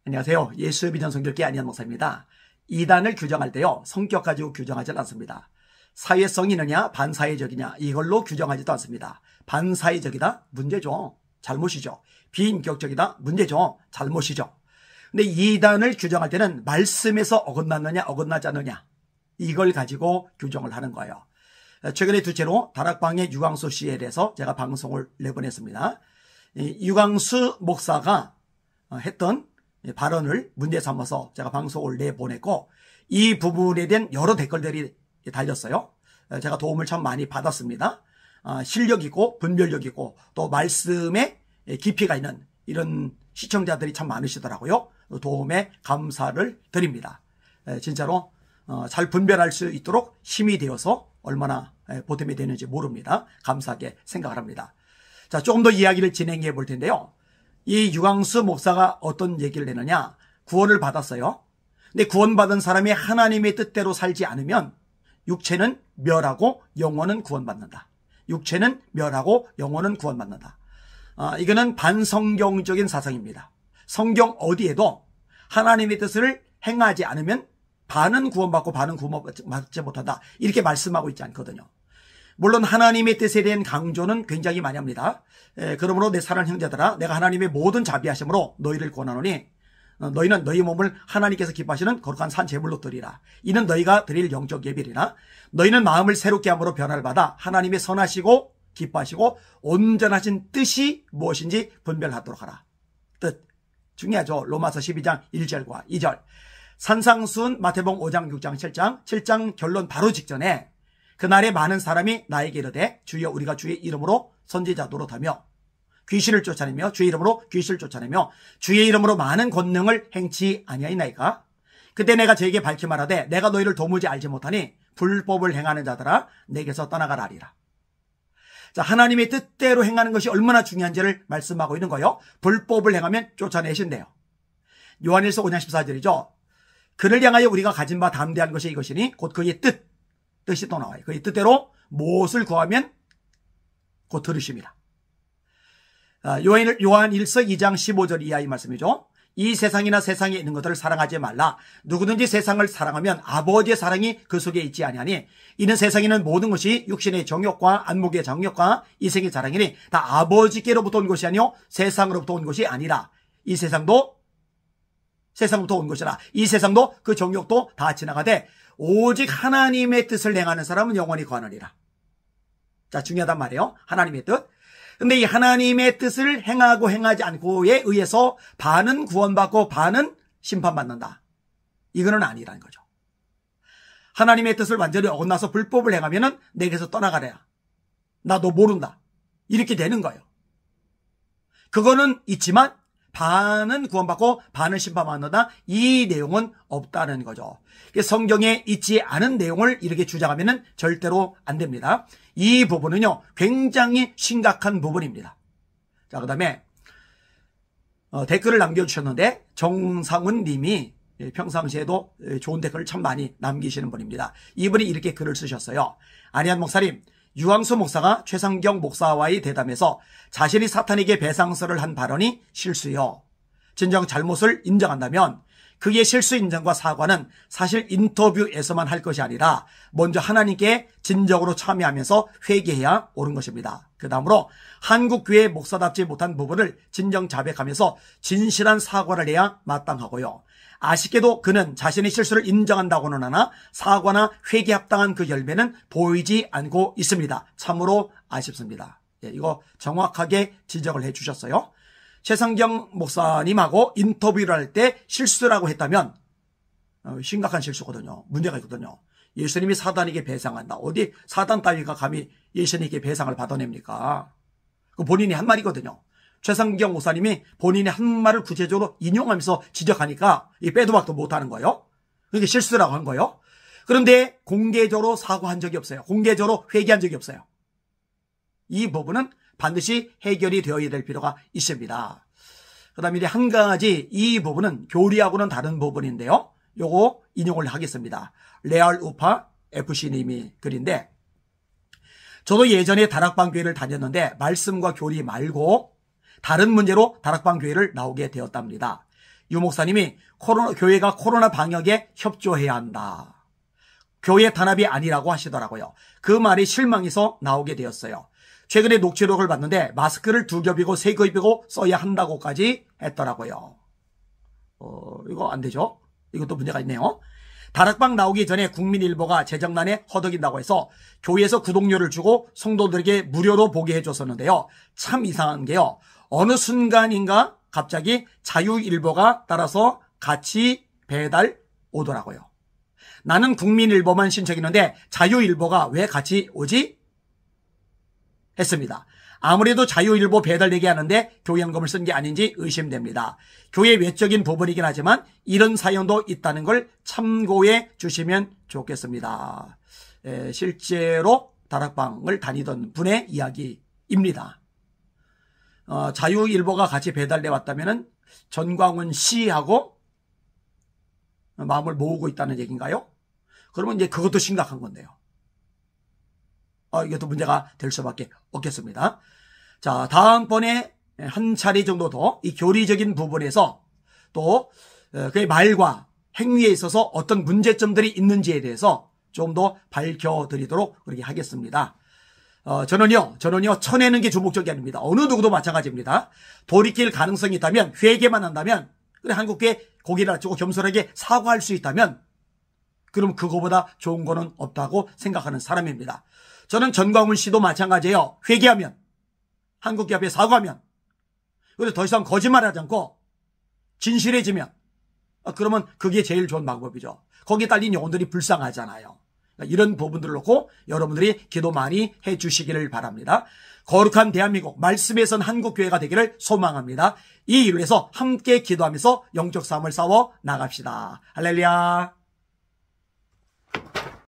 안녕하세요. 예수의 비전 성결교회 안희연 목사입니다. 이단을 규정할 때요, 성격 가지고 규정하지 않습니다. 사회성이 있느냐 반사회적이냐 이걸로 규정하지도 않습니다. 반사회적이다? 문제죠. 잘못이죠. 비인격적이다? 문제죠. 잘못이죠. 근데 이단을 규정할 때는 말씀에서 어긋났느냐 어긋나지 않느냐 이걸 가지고 규정을 하는 거예요. 최근에 둘째로 다락방의 유광수 씨에 대해서 제가 방송을 내보냈습니다. 유광수 목사가 했던 발언을 문제 삼아서 제가 방송을 내보냈고, 이 부분에 대한 여러 댓글들이 달렸어요. 제가 도움을 참 많이 받았습니다. 실력 있고 분별력 있고 또 말씀에 깊이가 있는 이런 시청자들이 참 많으시더라고요. 도움에 감사를 드립니다. 진짜로 잘 분별할 수 있도록 힘이 되어서 얼마나 보탬이 되는지 모릅니다. 감사하게 생각을 합니다. 자, 조금 더 이야기를 진행해 볼 텐데요. 이 유광수 목사가 어떤 얘기를 내느냐, 구원을 받았어요. 근데 구원받은 사람이 하나님의 뜻대로 살지 않으면 육체는 멸하고 영혼은 구원받는다. 육체는 멸하고 영혼은 구원받는다. 이거는 반성경적인 사상입니다. 성경 어디에도 하나님의 뜻을 행하지 않으면 반은 구원받고 반은 구원받지 못한다, 이렇게 말씀하고 있지 않거든요. 물론 하나님의 뜻에 대한 강조는 굉장히 많이 합니다. 그러므로 내 사랑하는 형제들아, 내가 하나님의 모든 자비하심으로 너희를 권하노니 너희는 너희 몸을 하나님께서 기뻐하시는 거룩한 산 제물로 드리라. 이는 너희가 드릴 영적 예배리라. 너희는 마음을 새롭게 함으로 변화를 받아 하나님의 선하시고 기뻐하시고 온전하신 뜻이 무엇인지 분별하도록 하라. 뜻 중요하죠. 로마서 12장 1절과 2절. 산상수훈 마태복음 5장 6장 7장 결론 바로 직전에 그날에 많은 사람이 나에게 이르되 주여 우리가 주의 이름으로 선지자 노릇하며 귀신을 쫓아내며 주의 이름으로 귀신을 쫓아내며 주의 이름으로 많은 권능을 행치 아니하이나이까. 그때 내가 저에게 밝히 말하되 내가 너희를 도무지 알지 못하니 불법을 행하는 자들아 내게서 떠나가라 하리라. 자, 하나님의 뜻대로 행하는 것이 얼마나 중요한지를 말씀하고 있는 거예요. 불법을 행하면 쫓아내신대요. 요한일서 5장 14절이죠. 그를 향하여 우리가 가진 바 담대한 것이 이것이니 곧 그의 뜻이 또 나와요. 그의 뜻대로 무엇을 구하면 곧 들으십니다. 요한일서 2장 15절 이하의 말씀이죠. 이 세상이나 세상에 있는 것들을 사랑하지 말라. 누구든지 세상을 사랑하면 아버지의 사랑이 그 속에 있지 아니하니 이는 세상에 있는 모든 것이 육신의 정욕과 안목의 정욕과 이생의 자랑이니 다 아버지께로부터 온 것이 아니요 세상으로부터 온 것이 아니라. 이 세상도 세상부터 온 것이라. 이 세상도 그 정욕도 다 지나가되 오직 하나님의 뜻을 행하는 사람은 영원히 거하느니라. 자, 중요하단 말이에요. 하나님의 뜻. 근데 이 하나님의 뜻을 행하고 행하지 않고에 의해서 반은 구원받고 반은 심판받는다, 이거는 아니라는 거죠. 하나님의 뜻을 완전히 어긋나서 불법을 행하면은 내게서 떠나가래야, 나 너 모른다, 이렇게 되는 거예요. 그거는 있지만 반은 구원받고 반은 심판받는다, 이 내용은 없다는 거죠. 성경에 있지 않은 내용을 이렇게 주장하면 절대로 안 됩니다. 이 부분은요 굉장히 심각한 부분입니다. 자, 그 다음에 댓글을 남겨주셨는데 정상훈 님이 평상시에도 좋은 댓글을 참 많이 남기시는 분입니다. 이분이 이렇게 글을 쓰셨어요. 안희연 목사님, 유광수 목사가 최상경 목사와의 대담에서 자신이 사탄에게 배상설을 한 발언이 실수요. 진정 잘못을 인정한다면 그의 실수 인정과 사과는 사실 인터뷰에서만 할 것이 아니라 먼저 하나님께 진정으로 참여하면서 회개해야 옳은 것입니다. 그 다음으로 한국교회 목사답지 못한 부분을 진정 자백하면서 진실한 사과를 해야 마땅하고요. 아쉽게도 그는 자신의 실수를 인정한다고는 하나 사과나 회개 합당한 그 열매는 보이지 않고 있습니다. 참으로 아쉽습니다. 이거 정확하게 지적을 해 주셨어요. 최상경 목사님하고 인터뷰를 할 때 실수라고 했다면 심각한 실수거든요. 문제가 있거든요. 예수님이 사단에게 배상한다. 어디 사단 따위가 감히 예수님께 배상을 받아냅니까? 그 본인이 한 말이거든요. 최상경 목사님이 본인의 한 말을 구체적으로 인용하면서 지적하니까 이 빼도 박도 못하는 거예요. 그게 실수라고 한 거예요. 그런데 공개적으로 사과한 적이 없어요. 공개적으로 회개한 적이 없어요. 이 부분은 반드시 해결이 되어야 될 필요가 있습니다. 그 다음에 이제 한 가지, 이 부분은 교리하고는 다른 부분인데요. 요거 인용을 하겠습니다. 레알 우파 FC님이 글인데, 저도 예전에 다락방 교회를 다녔는데 말씀과 교리 말고 다른 문제로 다락방 교회를 나오게 되었답니다. 유 목사님이 교회가 코로나 방역에 협조해야 한다. 교회 단합이 아니라고 하시더라고요. 그 말이 실망해서 나오게 되었어요. 최근에 녹취록을 봤는데 마스크를 2겹이고 3겹이고 써야 한다고까지 했더라고요. 이거 안 되죠? 이것도 문제가 있네요. 다락방 나오기 전에 국민일보가 제정란에 허덕인다고 해서 교회에서 구독료를 주고 성도들에게 무료로 보게 해줬었는데요. 참 이상한 게요. 어느 순간인가 갑자기 자유일보가 따라서 같이 배달 오더라고요. 나는 국민일보만 신청했는데 자유일보가 왜 같이 오지? 했습니다. 아무래도 자유일보 배달되게 하는데 교회연금을 쓴 게 아닌지 의심됩니다. 교회 외적인 부분이긴 하지만 이런 사연도 있다는 걸 참고해 주시면 좋겠습니다. 실제로 다락방을 다니던 분의 이야기입니다. 자유일보가 같이 배달돼 왔다면 전광훈 씨하고 마음을 모으고 있다는 얘기인가요? 그러면 이제 그것도 심각한 건데요. 이것도 문제가 될 수밖에 없겠습니다. 자, 다음번에 한 차례 정도 더 이 교리적인 부분에서 또 그의 말과 행위에 있어서 어떤 문제점들이 있는지에 대해서 좀 더 밝혀드리도록 그렇게 하겠습니다. 저는요, 쳐내는 게 주목적이 아닙니다. 어느 누구도 마찬가지입니다. 돌이킬 가능성이 있다면, 회개만 한다면, 그래, 한국교회 고개를 낮추고 겸손하게 사과할 수 있다면, 그럼 그거보다 좋은 거는 없다고 생각하는 사람입니다. 저는 전광훈 씨도 마찬가지예요. 회개하면, 한국교회 앞에 사과하면, 그리고 더 이상 거짓말하지 않고 진실해지면, 그러면 그게 제일 좋은 방법이죠. 거기에 딸린 영혼들이 불쌍하잖아요. 이런 부분들을 놓고 여러분들이 기도 많이 해주시기를 바랍니다. 거룩한 대한민국, 말씀에 선 한국교회가 되기를 소망합니다. 이 일을 위해서 함께 기도하면서 영적 싸움을 싸워 나갑시다. 할렐루야.